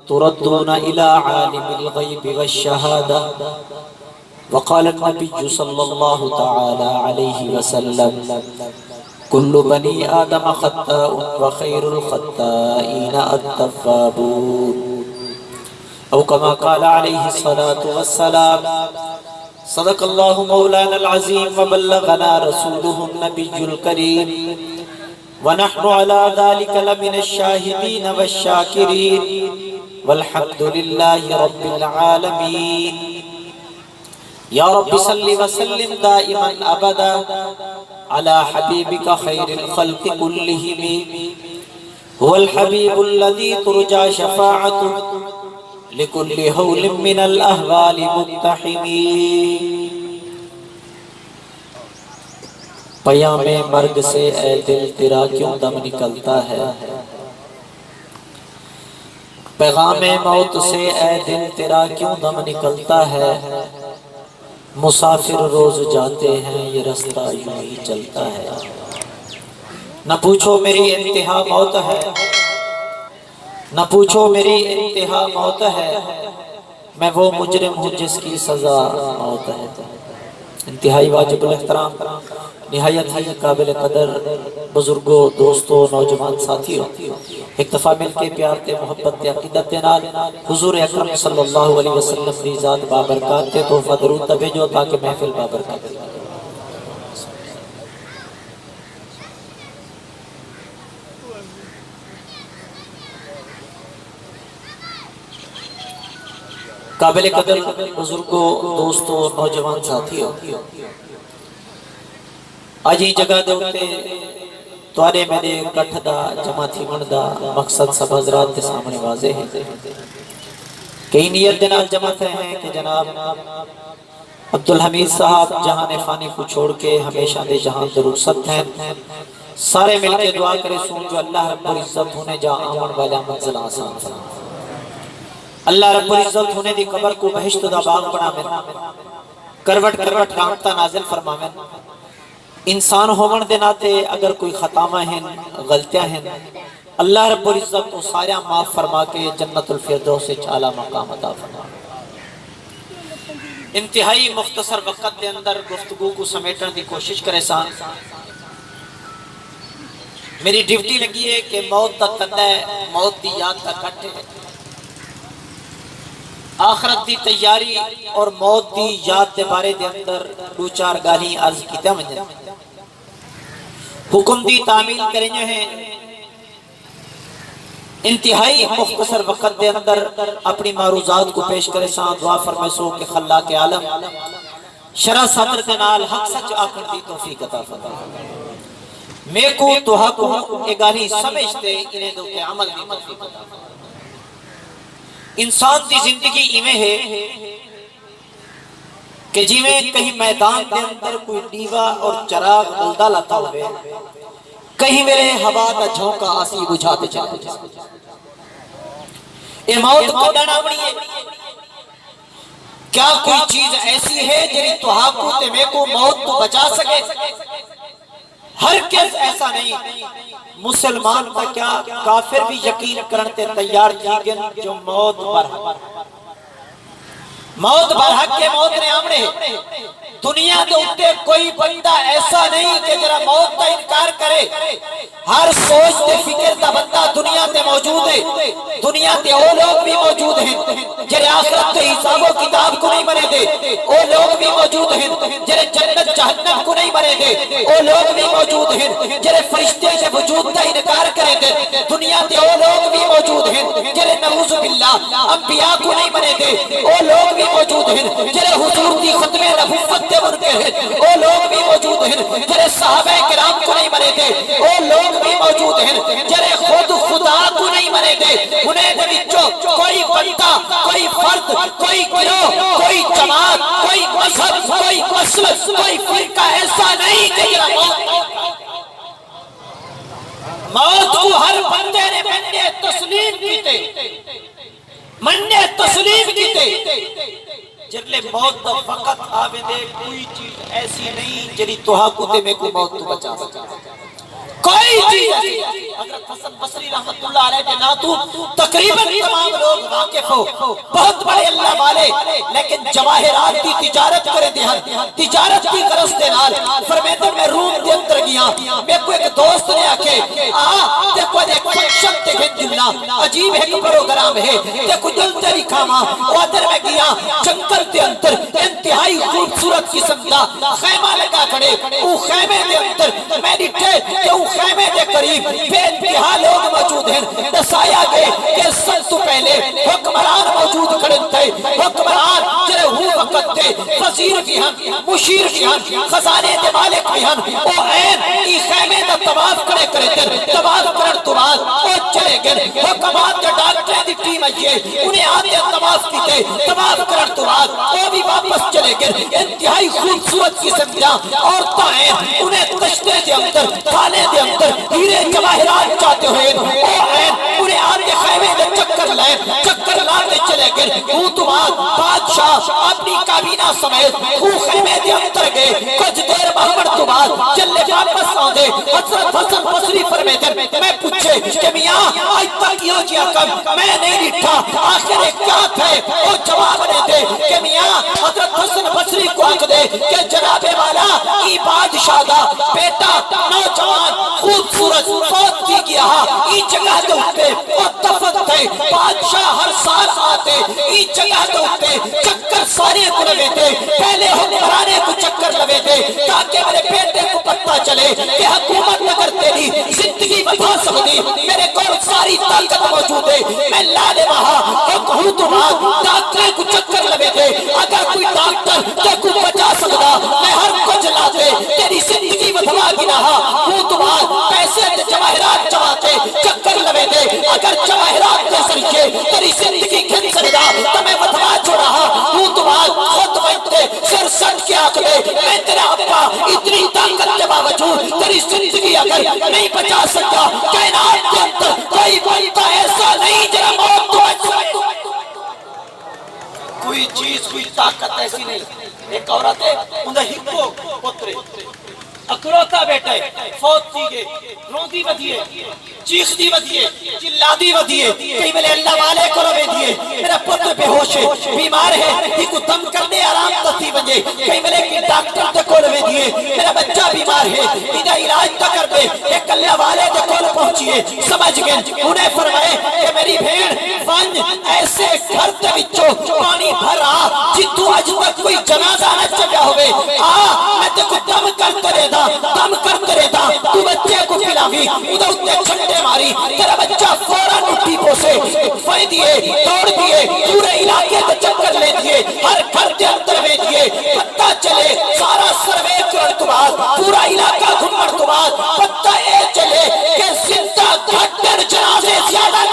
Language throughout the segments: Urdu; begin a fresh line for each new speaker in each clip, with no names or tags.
تردون إلى عالم الغيب والشهادة. وقال النبي صلى الله تعالى عليه وسلم: كل بني آدم خطاء وخير الخطائين التوابون. أو كما قال عليه الصلاة والسلام: صدق الله مولانا العظيم وبلغنا رسوله النبي الكريم ونحن على ذلك لمن الشاهدين والشاكرين والحمد لله رب العالمين. يا رب صل وسلم دائما أبدا على حبيبك خير الخلق كلهم. هو الحبيب الذي ترجى شفاعته لكل هول من الأهوال مقتحم. پیام مرگ سے اے دل تیرا کیوں دم نکلتا ہے، پیغام موت سے اے دل تیرا کیوں دم نکلتا ہے. مسافر روز جاتے ہیں یہ رستہ یوں ہی چلتا ہے. نہ پوچھو میری انتہا موت ہے، نہ پوچھو میری انتہا موت ہے، میں وہ مجرم ہوں جس کی سزا موت ہے. انتہائی واجب الاحترام، نہایت ہی قابل قدر بزرگوں، دوستوں، نوجوان ساتھیوں، ایک دفعہ مل کے پیار تے محبت تے عقیدت تے نال حضور اکرم صلی اللہ علیہ وسلم دی ذات بابرکات تے تحفہ درود بھیجو تاکہ محفل بابرکات. قابل قدر بزرگوں، دوستوں، نوجوان ساتھیوں، آج ہی جگہ دے اتے توارے میرے کٹھ دا جمع تھی من دا مقصد سب حضرات کے سامنے واضح ہے. کئی نیت دنال جمع تھے ہیں کہ جناب عبدالحمید صاحب جہاں فانی کو چھوڑ کے ہمیشہ دے جہاں در رخصت ہیں. سارے مل کے دعا کرے سون جو اللہ رب العزت ہونے جا آمن والا منزل آسان فرما. اللہ رب العزت ہونے دی قبر کو بہشت دا باغ بنا میں، کروٹ کروٹ رامتہ نازل فرما میں. انسان ہومن دے ناتے اگر کوئی خطامہ ہیں، غلطیاں ہیں، اللہ رب العزت کو سارے معاف فرما کے جنت الفردوس سے اعلیٰ مقام عطا فرما. انتہائی مختصر وقت دے اندر گفتگو کو سمیٹن دی کوشش کرے سان. میری ڈیوٹی لگی ہے کہ موت دا تندہ ہے، موت دی یاد دا کٹ ہے، آخرت دی تیاری اور موت دی یاد دے بارے دے اندر دو چار گالی عرض کی تمہیں حکم دی تعمیل کریں ہیں. انتہائی مختصر وقت دے اندر اپنی معروضات کو پیش کرے سان. دعا فرمائے سو کہ خلاق عالم شرع صدر دنال حق سچ آکر دی توفیق عطا فرما. میں کو تو حق ہوں اے گالی سمجھتے انہیں دو کے عمل دی توفیق عطا فرما. انسان دی زندگی ایمیں ہے کہ جی میں کہیں میدان دے اندر کوئی دیوا اور چراغ ملدہ لاتا ہوئے، کہیں میرے ہوا دا جھونکا آسی بجھاتے چلے. اے موت کو ڈانا بڑی ہے. کیا کوئی چیز ایسی ہے جنہی تو حاقوت میں کو موت تو بچا سکے؟ ہر کس ایسا نہیں. مسلمان کا کیا کافر بھی یقین کرنے تیار کی گن جو موت برحق کے موت نے آمنے. دنیا دے اتے کوئی بندہ ایسا نہیں کہ جرا موت کا انکار کرے. ہر سوچ تے فکر دا بندہ دنیا تے موجود ہے. دنیا تے وہ لوگ بھی موجود ہیں جرے آخرت تے حساب و کتاب کو نہیں بنے دے. وہ لوگ بھی موجود ہیں جرے جنت جہنم کو نہیں بنے دے. وہ لوگ بھی موجود ہیں جرے فرشتے سے وجود کا انکار کرے دے. دنیا تے وہ لوگ بھی موجود ہیں جرے نعوذ باللہ انبیاء کو نہیں بنے دے. وہ لوگ بھی موجود ہیں جرے حضور دی ختم نبوت تے منکر ہیں. وہ لوگ بھی موجود ہیں جرے صحابہ کرام کو نہیں بنے دے. وہ لوگ بھی موجود ہیں جرے خود خدا کو نہیں بنے دے. انہیں دے بچوں کوئی بندہ، کوئی فرد، کوئی گروہ، کوئی جماعت، کوئی مذہب، کوئی مسلک، کوئی فرقہ ایسا نہیں کہ موت کو ہر بندے نے مننے تسلیم کیتے. جرلے موت دا فقط آوے دے کوئی چیز ایسی نہیں جنہی تو حاقوتے میں کو موت تو بچا سکتا. کوئی چیز ایسی حضرت حسن بصری رحمت اللہ علیہ کے ناتو تقریباً تمام لوگ واقف ہو، بہت بڑے اللہ والے، لیکن جواہرات کی تجارت کرے دہن، تجارت کی غرض دے نال فرمیتے میں روم دے اندر گیا، میں کو ایک دوست نے آکے دیکھو ایک فنکشن دیکھیں دلنا عجیب ایک پروگرام ہے، دیکھو دل تیری کھاما وادر میں گیا جنگل دے اندر انتہائی خوبصورت قسم دا خیمہ لگا کھڑے، او خیمے دے اندر میں نٹھے کہ او خیمے دے قریب بے انتہا لوگ موجود ہیں، دسایا گئے کہ سب تو پہلے حکمران موجود کھڑے تھے، حکمران جرے ہوں وقت دے وزیر بھی ہن، مشیر بھی ہن، خزانے دے مالک بھی ہن، او این ای خیمے دا طواف کھڑے کرے تر، طواف کرن تو بعد او چلے گئے، حکمات دے ڈاکٹریں دی ٹیم آئیے، انہیں آتے طواف کی تے، طواف کرن تو بعد او بھی واپس چلے گئے، انتہائی خوبصورت قسم دا عورتاں ہیں، انہیں تشتے دے اندر، تھانے دے اندر ہیرے جواہرات چاہتے ہوئے، او این انہیں آتے خیمے دے چکر لائے، چکر لاتے چلے گئے، وہ تو بعد بادشاہ اپنی کابینہ سمیت وہ خیمے دے اندر گئے، کچھ دیر محمد تو بعد چلے واپس آدھے، حضرت حسن بصری فرمیتے میں پوچھے کہ میاں آج تک یہ جیا کم میں نہیں لٹھا، آخر ایک کیا تھے، وہ جواب نے دے کہ میاں حضرت حسن بصری کو آنکھ دے کہ جناب والا ای بادشاہ دا بیٹا نوجوان خوبصورت فوت کی گیا، ای جگہ دے اٹھے وہ دفن تھے، بادشاہ ہر سال آتے ای جگہ دے اٹھے چکر سارے کو لگے تھے، پہلے حکمرانے کو چکر لگے تھے تاکہ میرے بیٹے کو پتہ چلے کہ حکومت اگر تیری زندگی بتا سکتی، میرے کول ساری طاقت موجود ہے، میں لانے وہاں ہوں تو بعد ڈاکٹر کو چکر لگے تھے، اگر کوئی ڈاکٹر تے کو بچا سکتا میں ہر کچھ لاتے تیری زندگی بدلا گنا، ہوں تو بعد پیسے تے جواہرات چواتے چکر لگے تھے، اگر جواہرات کے ذریعے تیری زندگی کھل سکتا تو میں بدلا چھوڑا، ہوں تو بعد خود بنتے سر سٹ کے آنکھ دے میں تیرا ابا اتنی طاقت کے باوجود تیری زندگی اگر نہیں بچا سکتا، کائنات کے اندر کوئی بنتا ایسا نہیں جرا موت تو بچ سکتا، کوئی چیز کوئی طاقت ایسی نہیں۔ ایک عورت ہے انہیں ہکو پترے اکروتا بیٹے فوت کی گئے، روندی بدیے چیخ دی بدیے چلا دی بدیے، کئی ملے اللہ والے کو روے دیے، میرا پتر بے ہوش ہے بیمار ہے ہی کو دم کرنے آرام تسی بنجے، کئی ملے کی ڈاکٹر تے کو روے دیے، میرا بچہ بیمار ہے انہیں علاج تا کر دے، ایک اللہ والے تے کول پہنچیے، سمجھ گئے انہیں فرمائے کہ میری بھیڑ فن ایسے گھر تے بچو پانی بھر آ جتو آج تک کوئی جنازہ نہ چکا ہوئے، میں تے کو دم کرتے رہتا، دم کرتے رہتا، تو بچے کو پلاوی ادھر اتنے چھنڈے ماری، تیرا بچہ فوراں اٹھی پوسے فائی دیئے توڑ دیئے، پورے علاقے تے چکر لے دیئے، ہر گھر کے اندر میں دیئے، پتہ چلے سارا سروے کرن تو بعد پورا علاقہ گھمڑ تو بعد پتہ اے چلے کہ زندہ گھٹر جنازے زیادہ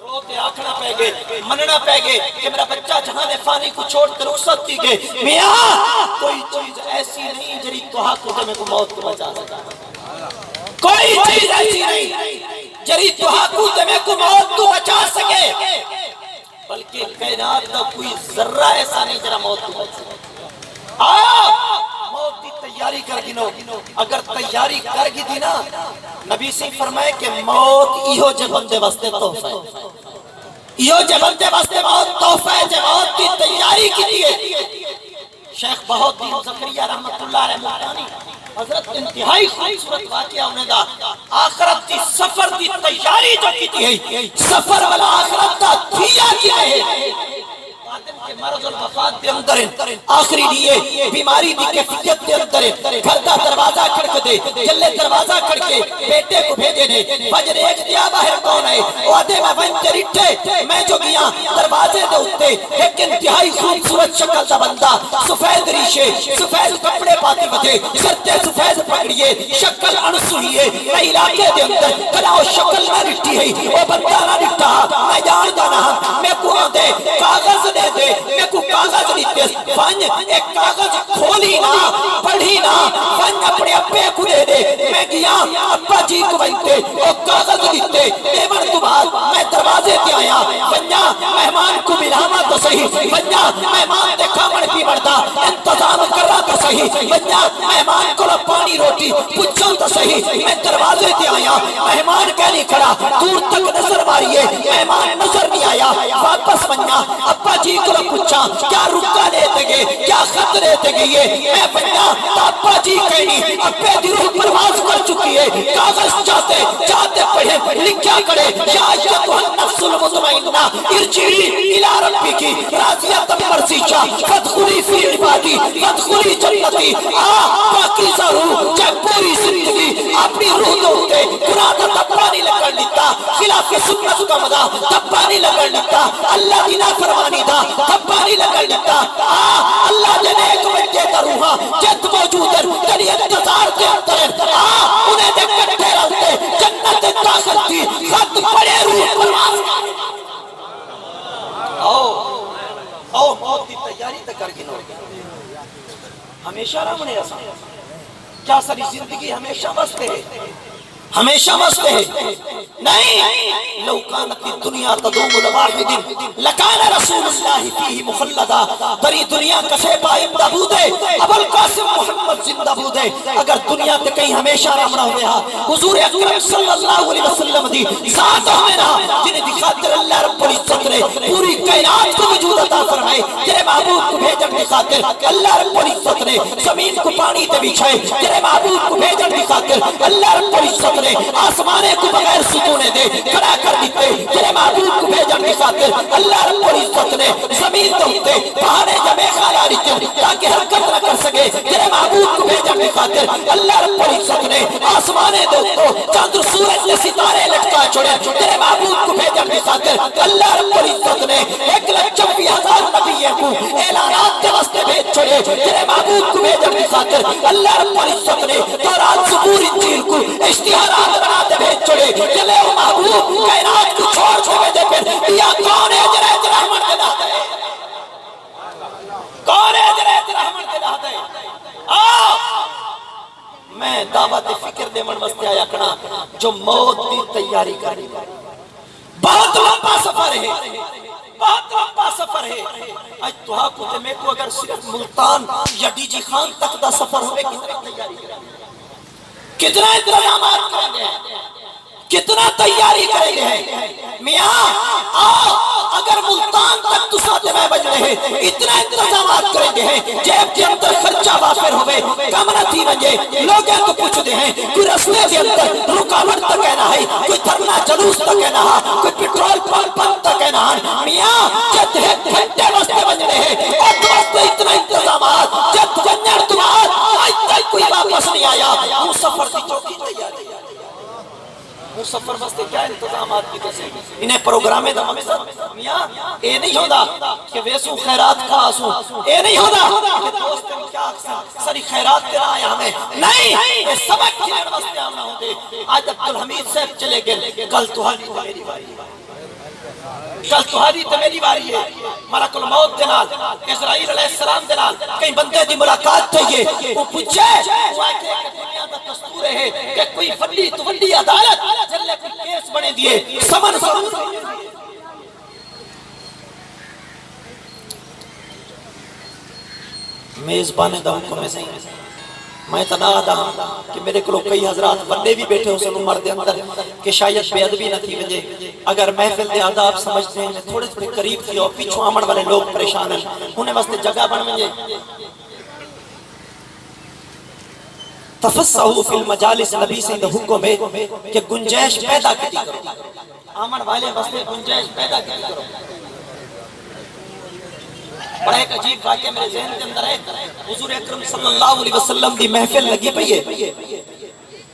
روتے آکھنا پہ گئے مننا پہ گئے کہ میرا بچہ جہاں فانی کو چھوڑ کر رخصت دی گئے، میاں کوئی چیز ایسی نہیں جری تو حق کو میں کو موت کو بچا سکتا، کوئی چیز ایسی نہیں جری تو حق کو میں کو موت کو بچا سکے، بلکہ کائنات کا کوئی ذرہ ایسا نہیں جرا موت کو بچا سکے۔ موت کی تیاری کر گنو، اگر تیاری کر گی تھی نا نبی سے فرمائے کہ موت ایہو جے بندے واسطے تحفہ ہے، ایہو جے بندے واسطے موت تحفہ ہے، جے موت کی تیاری کی دیئے۔ شیخ بہت دین زکریہ رحمت اللہ علیہ ملتانی حضرت انتہائی خوبصورت واقعہ انہیں دا آخرت کی سفر کی تیاری جو کی تھی ہے، سفر والا آخرت کا دھیا کی ہے، آدم کے مرض الوفات دے اندر آخری لیے بیماری دی کیفیت دے اندر گھر دا دروازہ کھڑک دے، جلے دروازہ کھڑکے بیٹے کو بھیجے نے، فجر ایک دیا باہر کون ہے، وہ آدھے میں ونچے رٹھے میں جو گیا دروازے دے اٹھتے ایک انتہائی خوبصورت شکل دا بندہ، سفید ریشے سفید کپڑے پاتی بدے، سرتے سفید پکڑیے، شکل انسوئی ہے، میں علاقے دے اندر کلا وہ شکل نہ رٹھی ہے، وہ بندہ نہ رٹھا، میں جان جانا میں کو آدھے کاغذ دے دے، میں کو کاغذ دیتے فن ایک کاغذ کھولی نا پڑھی نا، فن اپنے اپنے کو دے دے، میں گیا ابا جی کو بنتے وہ کاغذ دیتے، دیور تو بعد میں دروازے تے آیا، بنیا مہمان کو ملاما تو صحیح، بنیا مہمان دیکھا مڑ بھی بڑھتا انتظام کر رہا تو صحیح، صحیح بچہ مہمان کو پانی روٹی پوچھو تو صحیح میں دروازے تے آیا مہمان کہنی کھڑا دور تک نظر ماریے مہمان نظر نہیں آیا واپس بنیا ابا جی کو پوچھا کیا رکا لیتے گئے کیا خط لیتے گئے میں بنیا ابا جی کہنی ابے دی روح پرواز کر چکی ہے کاغذ چاہتے پڑھے لکھیا کرے یا ایتھا النفس المطمئنہ ارجعی الی ربک راضیۃ مرضیہ فادخلی فی عبادی فادخلی جنتی پاکیزہ روح جب پوری زندگی اپنی روح دوتے قرآن کا تبا نہیں لگن لیتا خلاف سنت کا مدہ تبا نہیں لگن لیتا اللہ کی نافرمانی دا تبا نہیں لگن لیتا اللہ جنے ایک بچے کا روحا جت موجود ہے تنی انتظار کے اندر انہیں دیکھ کٹھے رہتے جنت داخل تھی خط پڑے روح پرواز او موت کی تیاری تک کر گنو ہمیشہ رہنے ایسا کیا ساری زندگی ہمیشہ مستے ہے ہمیشہ مستے ہے نہیں لو کانت الدنیا تدوم لواحد لکان رسول اللہ فیہ مخلدہ بری دنیا کسے پائم دبود ہے ابو القاسم محمد زندہ بود ہے اگر دنیا تے کہیں ہمیشہ رہنا ہوئے ہاں حضور اکرم صلی اللہ علیہ وسلم دی ذات ہمیں رہا جنہیں دکھاتے اللہ رب العزت نے پوری کائنات کو وجود عطا فرمائے جنہیں محبوب کو بھیجن دی خاطر اللہ رب العزت نے زمین کو پانی تے بچھائے جنہیں محبوب کو بھیجن دی خاطر اللہ رب العزت نے آسمانے کو بغیر ستونے دے کھڑا کر دیتے جنہیں محبوب کو بھیجن دی خاطر اللہ رب العزت نے زمین تے ہوتے پہاڑے جمع خالا رکھتے تاکہ حرکت نہ کر سکے جنہیں محبوب کو بھیجن دی خاطر اللہ رب العزت نے آسمانے دے ہوتے چاند سورج نے ستارے لٹکا چھوڑے جنہیں محبوب کو بھیجن دی خاطر اللہ رب العزت نے 1,26,000 نبیوں کو اعلانات کے واسطے بھیج چھوڑے جنہیں محبوب کو بھیجن دی خاطر اللہ رب العزت نے تورات زبور انجیل کو اشتہارات بناتے بھیج چھوڑے چلے وہ محبوب کائنات کو چھوڑ چھوڑے دے پھر یا کون ہے جرائے رحمت دے داتے کون ہے جرائے رحمت دے داتے میں دعوت فکر دے من وستے آیا کنا جو موت دی تیاری کرنی بہت لمبا سفر ہے بہت لمبا سفر ہے آج تو ہاں کو میں کو اگر صرف ملتان یا ڈی جی خان تک دا سفر ہوئے کتنا تیاری کریں کتنا انتظامات کریں گے کتنا تیاری کریں گے میاں اگر ملتان تک تو ساتھ میں بج رہے اتنا انتظامات کریں گے جیب کے اندر خرچہ وافر ہوئے کم نہ تھی بنجے لوگیں تو پوچھ دے ہیں کوئی رسلے کے اندر رکاوٹ تک کہنا ہے کوئی دھرنا جلوس تک کہنا ہے کوئی پیٹرول پمپ تک کہنا ہے میاں جد ہے گھنٹے واسطے بج رہے اور تو واسطے اتنا انتظامات جد جنر تمہار آج تک کوئی واپس نہیں آیا وہ سفر کی چوکی تیاری وہ سفر واسطے کیا انتظامات کی تسے انہیں پروگرامیں دا ہمیں ساتھ میاں اے نہیں ہوتا کہ ویسو خیرات خاصوں اے نہیں ہوتا کہ دوست کیا ساری خیرات تیرا آیا ہمیں نہیں یہ سبق کی واسطے آمنا ہوتے آج عبدالحمید صاحب چلے گئے کل تمہاری میری باری کل تمہاری تو میری باری ہے ملک الموت دنال اسرائیل علیہ السلام دنال کئی بندے دی ملاقات چاہیے وہ پوچھے وہ آئے کہ دنیا دا دستور ہے کہ کوئی فلی تو فلی عدالت جلے کوئی کیس بنے دیئے سمن میزبان دا حکم میں صحیح میں تنہا دا کہ میرے کو کئی حضرات بندے بھی بیٹھے ہو سن عمر دے اندر کہ شاید بے ادبی نہ تھی وجہ اگر محفل دے آداب سمجھتے ہیں تھوڑے تھوڑے قریب تھی اور پیچھو آمن والے لوگ پریشان ہیں انہیں واسطے جگہ بن وجہ تفسہو فی المجالس نبی سے حکم ہے کہ گنجائش پیدا کی کرو آمن والے واسطے گنجائش پیدا کی کرو بڑا ایک عجیب واقعہ میرے ذہن کے اندر ہے حضور اکرم صلی اللہ علیہ وسلم دی محفل لگی پئی ہے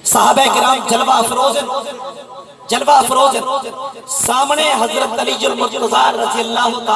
صحابہ کرام جلوہ افروز سامنے حضرت علی المرتضی رضی اللہ تعالی